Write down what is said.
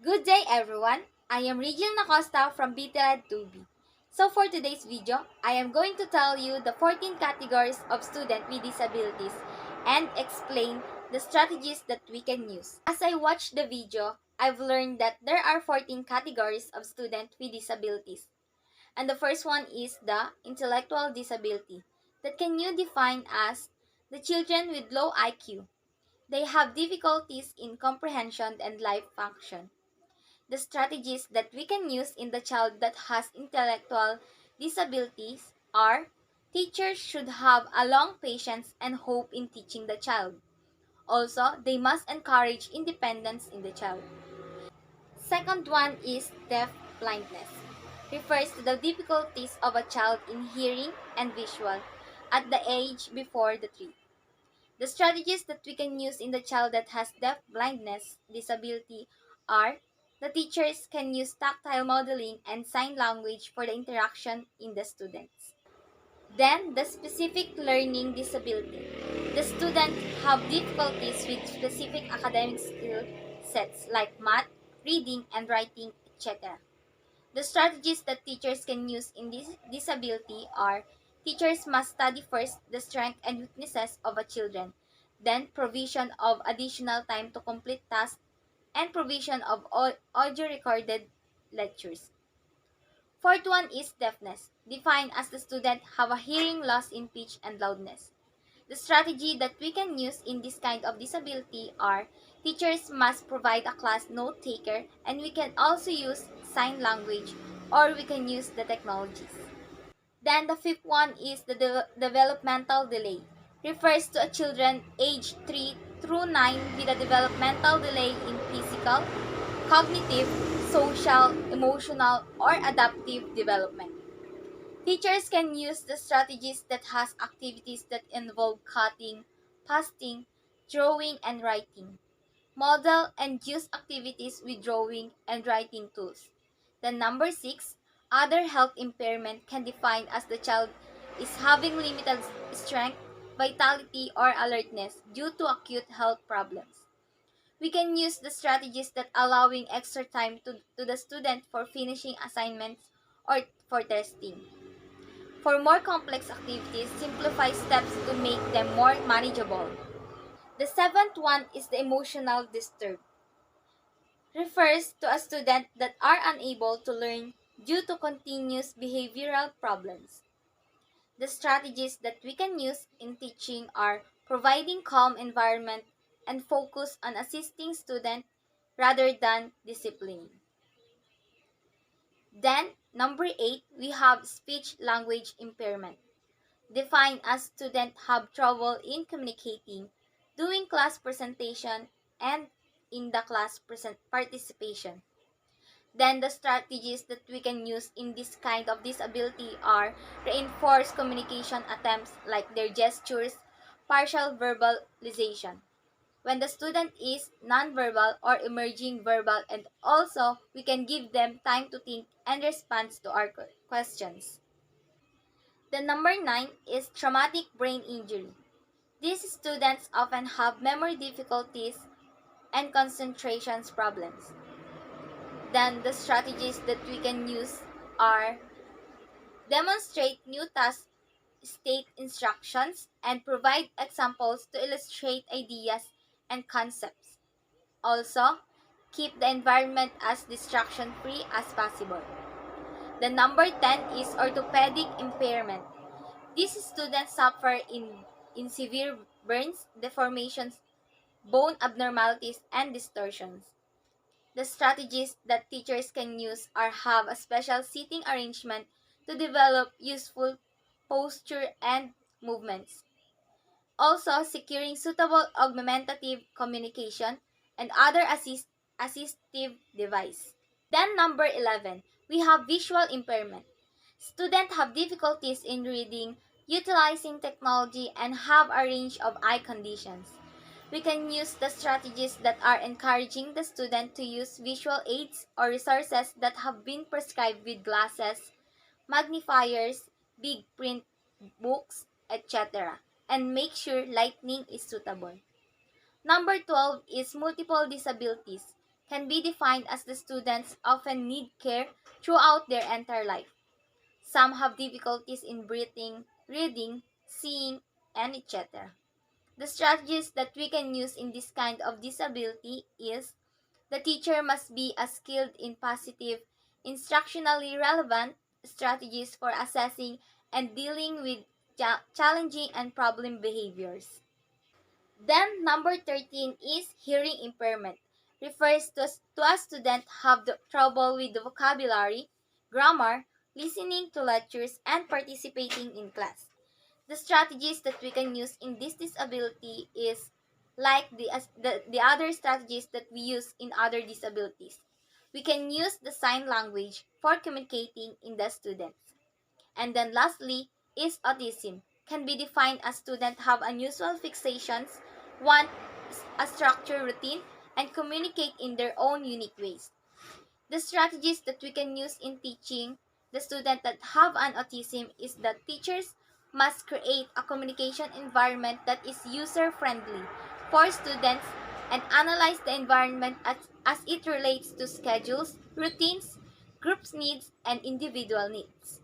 Good day everyone, I am Reyjelyn Acosta from Btled 2B. So for today's video, I am going to tell you the 14 categories of students with disabilities and explain the strategies that we can use. As I watched the video, I've learned that there are 14 categories of students with disabilities. And the first one is the intellectual disability that can you define as the children with low IQ. They have difficulties in comprehension and life function. The strategies that we can use in the child that has intellectual disabilities are: teachers should have a long patience and hope in teaching the child. Also, they must encourage independence in the child. Second one is deaf blindness. Refers to the difficulties of a child in hearing and visual at the age before the 3. The strategies that we can use in the child that has deaf blindness disability are: the teachers can use tactile modeling and sign language for the interaction in the students. Then, the specific learning disability. The students have difficulties with specific academic skill sets like math, reading, and writing, etc. The strategies that teachers can use in this disability are: teachers must study first the strengths and weaknesses of a children, then provision of additional time to complete tasks, and provision of audio recorded lectures. Fourth one is deafness, defined as the student have a hearing loss in pitch and loudness. The strategy that we can use in this kind of disability are: teachers must provide a class note taker, and we can also use sign language, or we can use the technologies. Then the fifth one is the developmental delay. Refers to a children aged 3 through 9 with a developmental delay in physical, cognitive, social, emotional, or adaptive development. Teachers can use the strategies that has activities that involve cutting, pasting, drawing, and writing. Model and use activities with drawing and writing tools. Then number 6, other health impairment can define as the child is having limited strength, vitality, or alertness due to acute health problems. We can use the strategies that allowing extra time to the student for finishing assignments or for testing. For more complex activities, simplify steps to make them more manageable. The seventh one is the emotional disturb. Refers to a student that are unable to learn due to continuous behavioral problems. The strategies that we can use in teaching are providing calm environment and focus on assisting student rather than disciplining. Then, number 8, we have speech language impairment. Defined as students have trouble in communicating, doing class presentation, and in the class participation. Then the strategies that we can use in this kind of disability are reinforced communication attempts like their gestures, partial verbalization. When the student is nonverbal or emerging verbal, and also we can give them time to think and respond to our questions. The number 9 is traumatic brain injury. These students often have memory difficulties and concentration problems. Then the strategies that we can use are demonstrate new task state instructions and provide examples to illustrate ideas and concepts. Also, keep the environment as distraction-free as possible. The number 10 is orthopedic impairment. These students suffer in severe burns, deformations, bone abnormalities, and distortions. The strategies that teachers can use are have a special seating arrangement to develop useful posture and movements. Also, securing suitable augmentative communication and other assistive device. Then number 11, we have visual impairment. Students have difficulties in reading, utilizing technology, and have a range of eye conditions. We can use the strategies that are encouraging the student to use visual aids or resources that have been prescribed with glasses, magnifiers, big print books, etc. and make sure lighting is suitable. Number 12 is multiple disabilities can be defined as the students often need care throughout their entire life. Some have difficulties in breathing, reading, seeing, and etc. The strategies that we can use in this kind of disability is the teacher must be skilled in positive, instructionally relevant strategies for assessing and dealing with challenging and problem behaviors. Then number 13 is hearing impairment. Refers to a student have the trouble with the vocabulary, grammar, listening to lectures, and participating in class. The strategies that we can use in this disability is like the other strategies that we use in other disabilities. We can use the sign language for communicating in the students. And then lastly is autism. Can be defined as students have unusual fixations, want a structured routine, and communicate in their own unique ways. The strategies that we can use in teaching the students that have an autism is that teachers must create a communication environment that is user-friendly for students and analyze the environment as it relates to schedules, routines, groups needs, and individual needs.